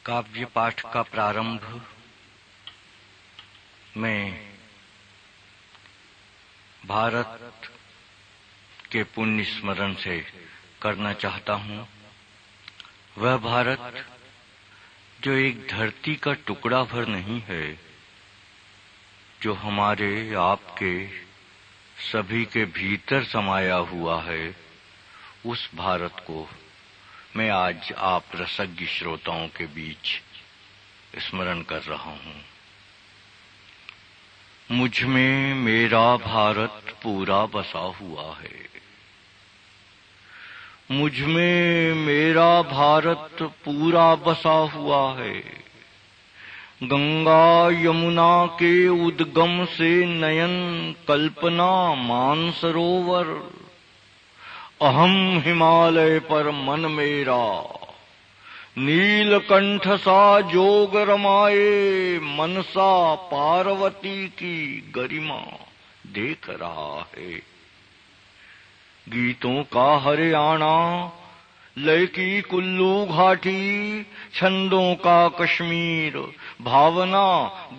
काव्य पाठ का प्रारंभ मैं भारत के पुण्य स्मरण से करना चाहता हूँ। वह भारत जो एक धरती का टुकड़ा भर नहीं है, जो हमारे आपके सभी के भीतर समाया हुआ है, उस भारत को मैं आज आप रसज्ञ श्रोताओं के बीच स्मरण कर रहा हूँ। मुझ में मेरा भारत पूरा बसा हुआ है, मुझ में मेरा भारत पूरा बसा हुआ है। गंगा यमुना के उद्गम से नयन कल्पना मानसरोवर, अहम हिमालय पर मन मेरा, नीलकंठ सा जोग रमाए, मनसा पार्वती की गरिमा देख रहा है। गीतों का हरियाणा, लय की कुल्लू घाटी, छंदों का कश्मीर, भावना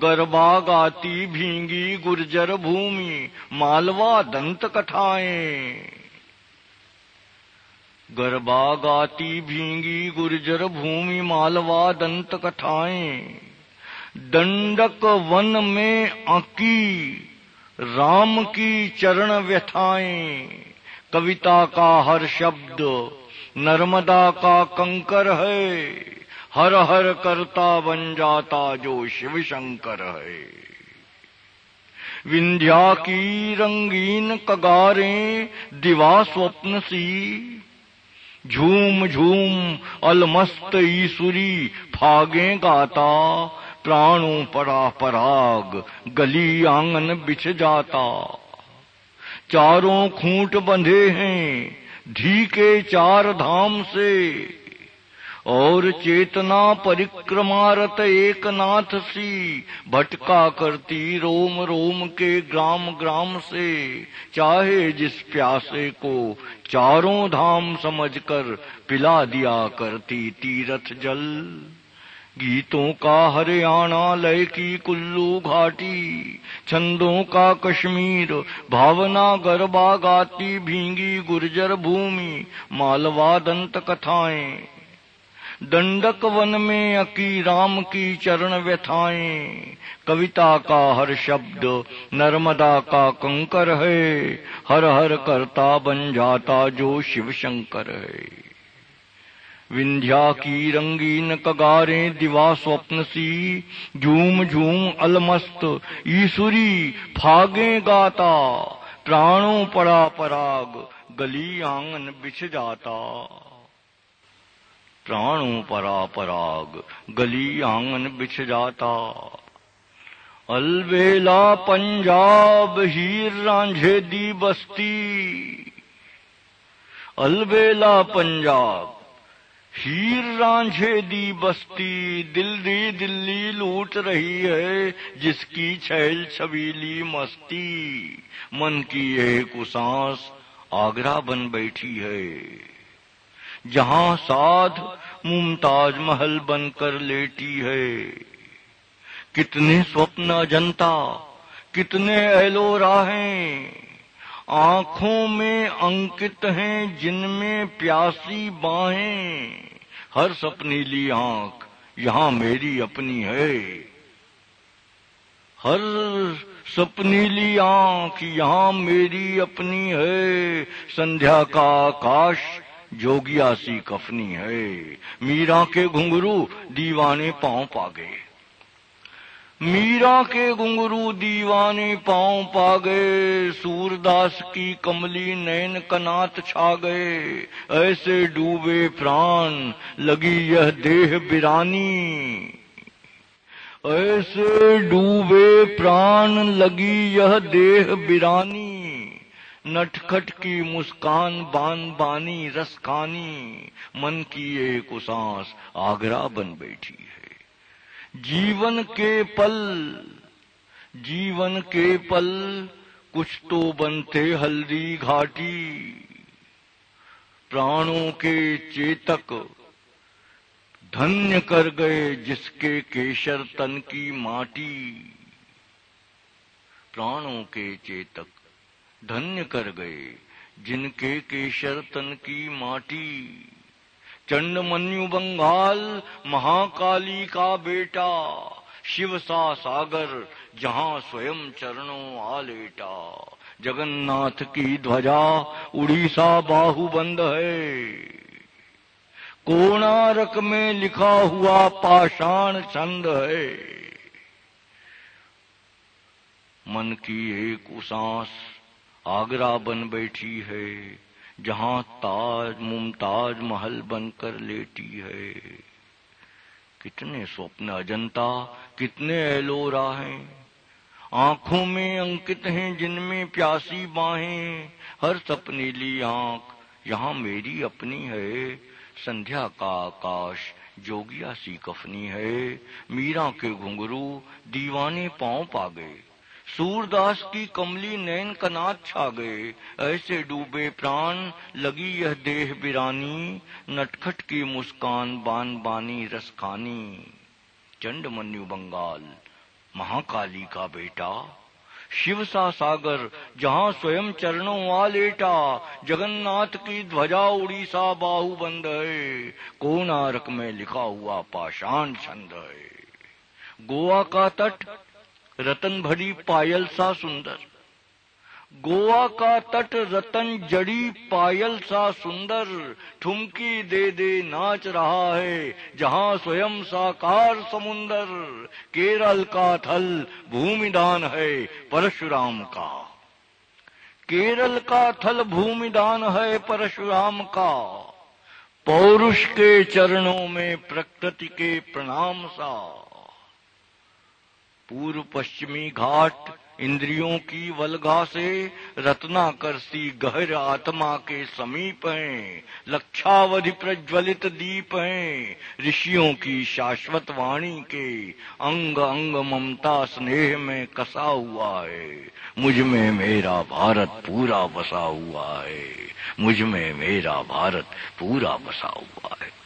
गरबा गाती भींगी गुर्जर भूमि, मालवा दंत कथाएं। गरबा गाती भींगी गुर्जर भूमि, मालवा दंत कथाएं। दंडक वन में आंकी राम की चरण व्यथाएं। कविता का हर शब्द नर्मदा का कंकर है, हर हर करता बन जाता जो शिव शंकर है। विंध्या की रंगीन कगारें दिवा स्वप्न सी, झूम झूम अलमस्त ईसुरी फागे गाता, प्राणों परा पराग गली आंगन बिछ जाता। चारों खूंट बंधे हैं धी के चार धाम से, और चेतना परिक्रमारत एक नाथ सी, भटका करती रोम रोम के ग्राम ग्राम से। चाहे जिस प्यासे को चारों धाम समझकर पिला दिया करती तीरथ जल। गीतों का हरियाणा, लय की कुल्लू घाटी, छंदों का कश्मीर, भावना गरबा गाती भींगी गुर्जर भूमि, मालवा दंत कथाएं। दंडक वन में अकी राम की चरण व्यथाएं। कविता का हर शब्द नर्मदा का कंकर है, हर हर करता बन जाता जो शिव शंकर है। विंध्या की रंगीन कगारें दिवा स्वप्न सी, झूम झूम अलमस्त ईसुरी फागे गाता, प्राणों पड़ा पराग गली आंगन बिछ जाता। प्राणों परा पराग गली आंगन बिछ जाता। अलबेला पंजाब हीर रांझे दी बस्ती, अलबेला पंजाब हीर रांझे दी बस्ती, दिल्ली दिल्ली लूट रही है जिसकी छैल छबीली मस्ती। मन की एक सांस आगरा बन बैठी है, जहां साध मुमताज महल बनकर लेटी है। कितने स्वप्न अजंता, कितने एलोरा हैं, आंखों में अंकित हैं जिनमें प्यासी बाहें। हर सपनीली आंख यहाँ मेरी अपनी है, हर सपनीली आंख यहाँ मेरी अपनी है। संध्या का आकाश जोगिया सी कफनी है, मीरा के घुंघरू दीवाने पांव पा गए। मीरा के घुंघरू दीवाने पांव पा गए, सूरदास की कमली नैन कनात छा गए। ऐसे डूबे प्राण लगी यह देह बिरानी, ऐसे डूबे प्राण लगी यह देह बिरानी। नटखट की मुस्कान बान बानी रस खानी, मन की एक सांस आगरा बन बैठी है। जीवन के पल कुछ तो बनते हल्दी घाटी। प्राणों के चेतक धन्य कर गए जिसके केशर तन की माटी। प्राणों के चेतक धन्य कर गए जिनके केशर तन की माटी। चंडमन्यु बंगाल महाकाली का बेटा, शिव सा सागर जहां स्वयं चरणों आ लेटा। जगन्नाथ की ध्वजा उड़ीसा बाहुबंद है, कोणार्क में लिखा हुआ पाषाण छंद है। मन की एक उसास आगरा बन बैठी है, जहां ताज मुमताज महल बनकर लेटी है। कितने स्वप्न अजंता, कितने एलोरा हैं, आंखों में अंकित हैं जिनमें प्यासी बाहें। हर सपनीली आंख यहाँ मेरी अपनी है, संध्या का आकाश जोगिया सी कफनी है। मीरा के घुंघरू दीवाने पांव पा गए, सूरदास की कमली नैन कनात छा गए। ऐसे डूबे प्राण लगी यह देह बिरानी, नटखट की मुस्कान बान बानी रस खानी। चंडमन्यु बंगाल महाकाली का बेटा, शिव सा सागर जहां स्वयं चरणों आ लेटा। जगन्नाथ की ध्वजा उड़ीसा बाहुबंद है, कोणार्क में लिखा हुआ पाषाण छंद है। गोवा का तट रतन भरी पायल सा सुंदर, गोवा का तट रतन जड़ी पायल सा सुंदर। ठुमकी दे दे नाच रहा है जहां स्वयं साकार समुंदर। केरल का थल भूमिदान है परशुराम का, केरल का थल भूमिदान है परशुराम का। पौरुष के चरणों में प्रकृति के प्रणाम सा। पूर्व पश्चिमी घाट इंद्रियों की वल्गा से रत्नाकर सी गहर आत्मा के समीप हैं। लक्षावधि प्रज्वलित दीप हैं, ऋषियों की शाश्वत वाणी के अंग अंग ममता स्नेह में कसा हुआ है। मुझ में मेरा भारत पूरा बसा हुआ है, मुझ में मेरा भारत पूरा बसा हुआ है।